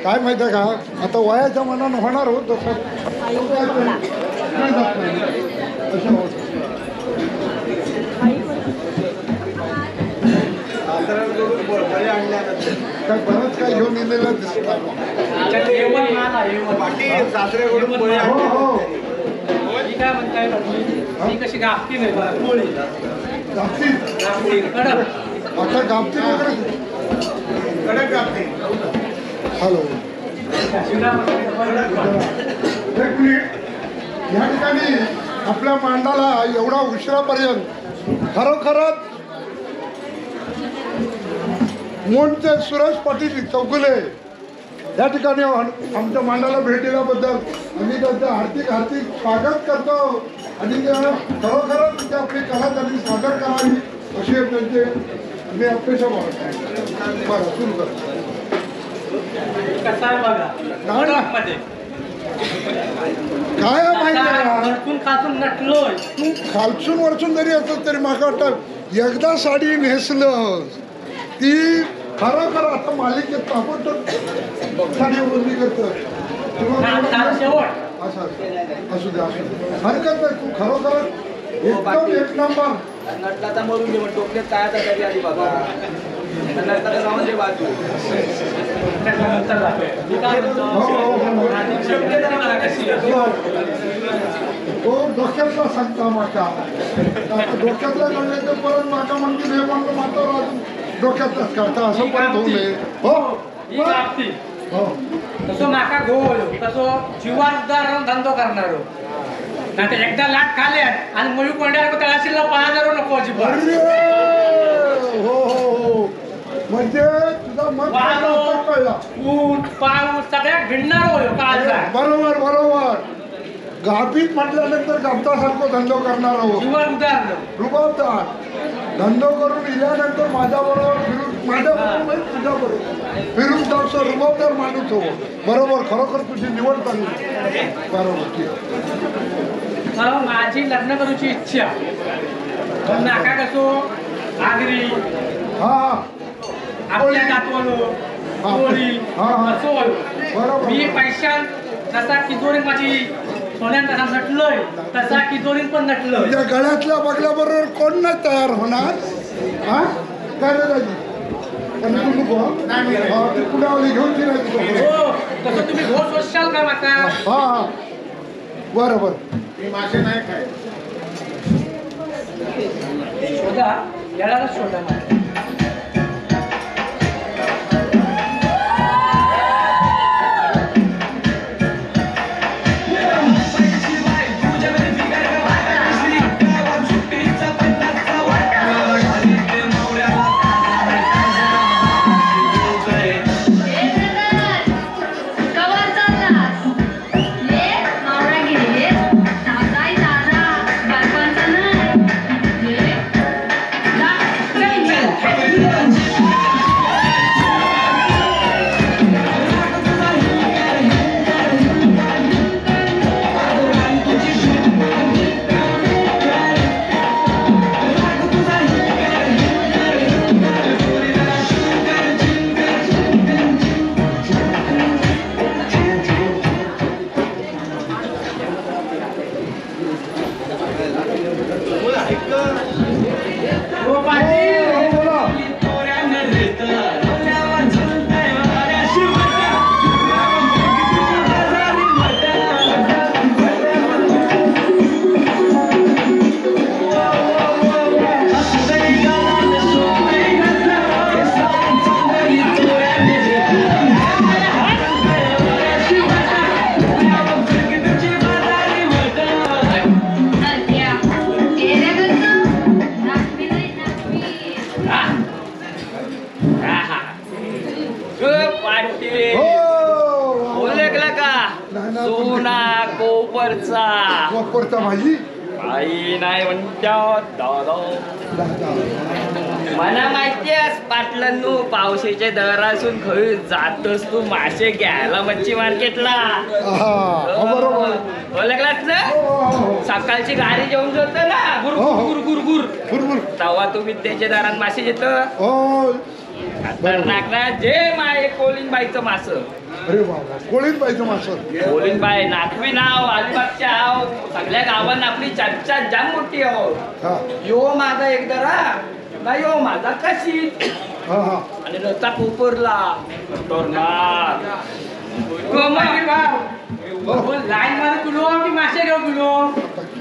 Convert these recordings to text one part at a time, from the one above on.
काय माहिती आहे का, आता वयाच्या मनानं होणार होत तसं काय बरंच काय घेऊन येलेलं दिसत काय म्हणताय कशी गापती नाही आता गावठी वगैरे कडक गावठी. हॅलो एक मिनिट. या ठिकाणी आपल्या मांडाला एवढा उशिरापर्यंत खरोखरच मोंडचे सुरेश पाटील चौगुले या ठिकाणी आमच्या मांडाला भेट दिल्याबद्दल आम्ही त्यांचं हार्दिक हार्दिक स्वागत करतो आणि खरोखरच म्हणजे आपली कला त्यांनी सादर करावी अशी त्यांचे मी अपेक्षा बाळगतो. बरं सुरू कर. काय माहिती नटलोय तू खालसून वरसून जरी असत तरी मला वाटतं एकदा साडी नेसलं ती खरोखर आता मालिकेत ताबडतोब साडी बदली करतं असं असू दे हरकत नाही. तू खरोखर एकदम एक नंबर नटला मरून दे टोपल्यात काय आता तरी आधी बाबा नटला जाऊन दे बाजू तो डोक्यातला सांगता माका डोक्यातला म्हणले तर परत माका म्हणते हे म्हणलं मात्र डोक्यातलाच करता असं पण होऊ नये. हो हो तसं माका गोल तसं जीवान उदार राहून धंदो करणार नाही तर एकदा लाट खाले आणि मळू पडल्यावर तळाशीला 5000 नको अजिबात. हो हो हो म्हणजे तुझा मत कळला. ऊन पाऊस सगळ्यात भिडणार होय कालचा. बरोबर बरोबर. गाभीत म्हटल्यानंतर गमतासारखं धंदो करणार आहोत. जीवन उदार रुबाबदार धंदो करून इल्यानंतर माझ्याबरोबर फिरून माझ्याबरोबर तुझ्याबरोबर फिरून जाऊचं रुबाबदार माणूस हो. बरोबर खरोखर तुझी निवड चांगली. बरोबर ठीक. माझी लग्न करूची इच्छा पण नाका कसो आगरी हा आपल्या दातवलो कोळी असोल मी पैशान जसा तिजोरीत माझी सोन्यात तसा नटलोय तसा तिजोरीत पण नटलोय. तुझ्या गळ्यातल्या बघल्याबरोबर कोण नाही तयार होणार. हा काय रे दाजी पुण्यावली घेऊन फिरायचं तसं तुम्ही घोष वशाल का माका. हा बरोबर. मी मासे नाही खाय शोधा यालाच शोधा भाजी आई नाही म्हणतात मला माहितीयस पाटलांनो पावसाच्या दरासून खरी जातोस तू मासे घ्यायला मच्छी मार्केटला. ओळखलाच ना सकाळची गाडी जेवून जातो ना गुर गुर गुर गुर गुर तवा तू विद्याच्या दारात मासे येत. खतरनाक ना जे माय कोलिनबाईचं मास. अरे बाबा कोळीत पाहिजे मासं. कोलिनबाई नागवी नाव अलिबागच्या हाव सगळ्या गावांना आपली चर्चा जाम मोठी हो. हा यो माझा एक दरा ना यो माझा कशी हा हा आणि रस्ता कुकुरला खतरनाक. लाईन मध्ये तुलो की मासे घेऊ तुलो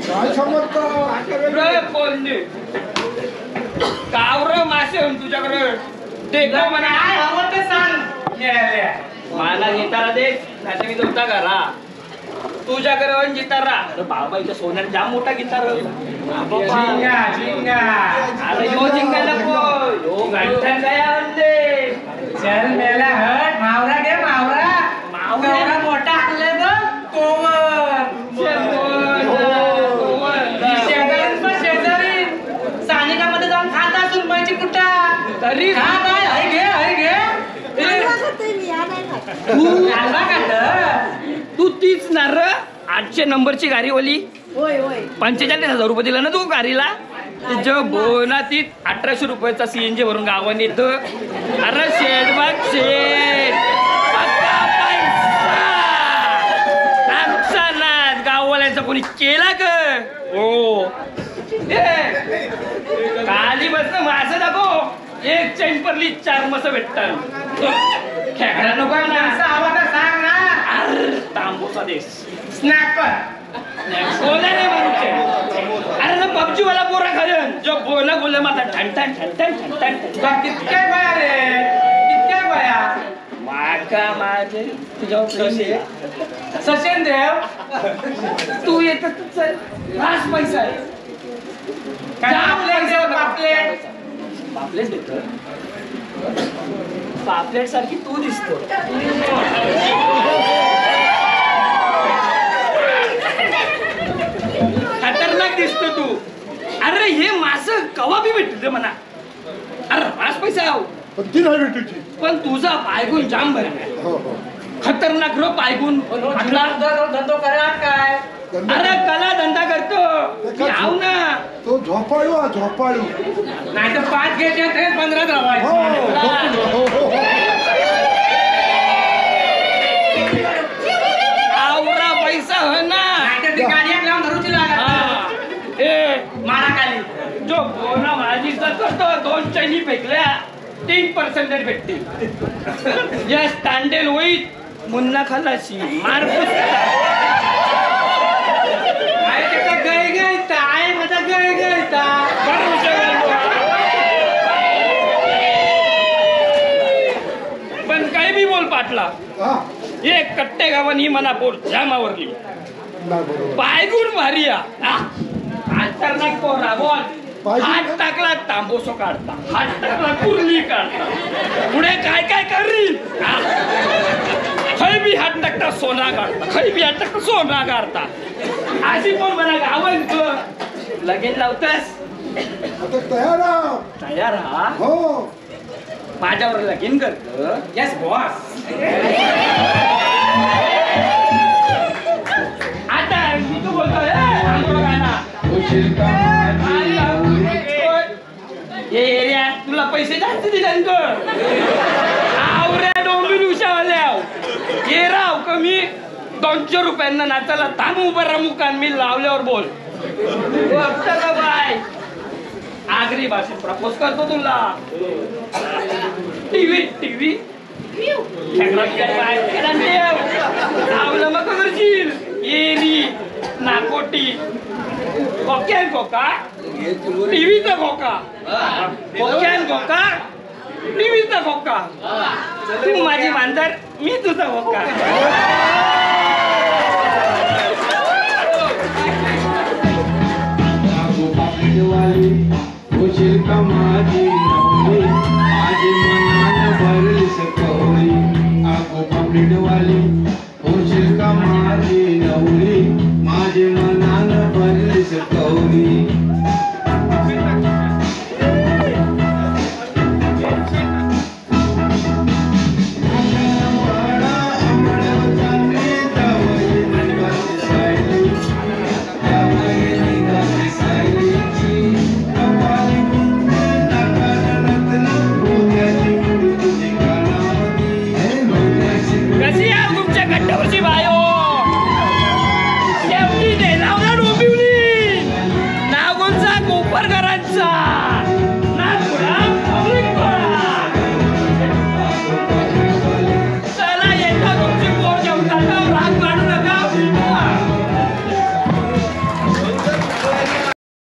काय समजता कोल्हे कावर मासे होऊन तुझ्याकडे ते का म्हणा काय हवं ते सांग न्यायालया. मला जितारा दे नाही मी तुमचा घरा तुझ्याकडे पण जितारा. अरे बाबा इथं सोन्याला जाम मोठा गिटार. झिंगा झिंगा अरे यो जिंका नको यो घंटा काय आणले. चल मेला हट मावरा घे मावरा. मावरा मोठा आणले तर शेजारी सानिकामध्ये जाऊन खात असून पैसे कुठा तरी खा काय हय घे हय घे. तू तीच ना र 800 नंबरची गाडी ओली. होय होय 45,000 रुपये दिला ना तू गाडीला. बोना ती 1800 रुपयाचा CNG भरून गावाने येतं. अरे शेड बघ शेड पक्का पैसा. आमचा नाद गाववाल्यांचा कोणी केला ग. हो काली बस मासं दाखव एक चैन परली 4 मस भेटतात. खेकडा नको ना सांग ना तांबूचा देश स्नॅपर बोला रे माणूचे. अरे ना पबजी वाला पोरा खायन जो बोला बोले माता ठण ठण ठण ठण ठण ठण. कितके बया रे कितके बया माका माझे तुझ्यावर पैसे सचिन देव तू येत चल रास पैसा आहे. पापलेट पापलेट देत पापलेट सारखी तू दिसतो. खतरनाक दिसतो तू. अरे हे मास कवा बी भेटते म्हणा. अरे रास पैसा आहो पण ती नाही भेटूची. पण तुझा पायगुण जाम भरलाय. हो हो खतरनाक रो पायगुण धंदो करा काय. अरे कला धंदा करतो आव ना. तो झोपाळू हा झोपाळू. नाही तर 5 घ्यायचे 15 हो लावायचे. हो हो आवरा पैसा हो ना. नाहीतर ती गाडी एक लावून धरूची लागत हा. ए मारा खाली. जो बोना माझीचा करतो 2 चैनी फेकल्या 3% भेटतील. या स्टँडेल होईल मुन्ना खलाशी मार गय गयता आहे माझा गय गयता. पण काही बी बोल पाटला. हा एक कट्टे गावानी मना पोर जामावरली नाही बरोबर. पायगुण भारी खतरनाक पोरा बोल. हात टाकला तांबोसो काढता हात टाकला कुर्ली काढता पुढे काय काय करील. खै बी हात टाकता सोना काढता खै बी हात टाकता सोना काढता. अशी पण म्हणा गावात लगेच लावतस. आता तयार आहो. तयार हा हो माझ्यावर लगीन करत. Yes boss. आता मी तू बोलतोय हे एरिया तुला पैसे जास्त दिले आवऱ्या डोंबिल उशावल्याव ये राव कमी 200 रुपयांना नाचाला थांब उभं राहा मुकान मी लावल्यावर बोल. का बाय आगरी भाषेत प्रपोज करतो तुला. टीव्ही लावलं मग करशील एरी नाकोटी कोक्यान कोका टीव्हीचा खोका कोक्यान कोका टीव्हीचा खोका. तू माझी मांजर मी तुझा खोका. होशील का माझी नवली माझी मनान भरली सकवली. आगो पापलेट वाली होशील का माझी नवली माझी मन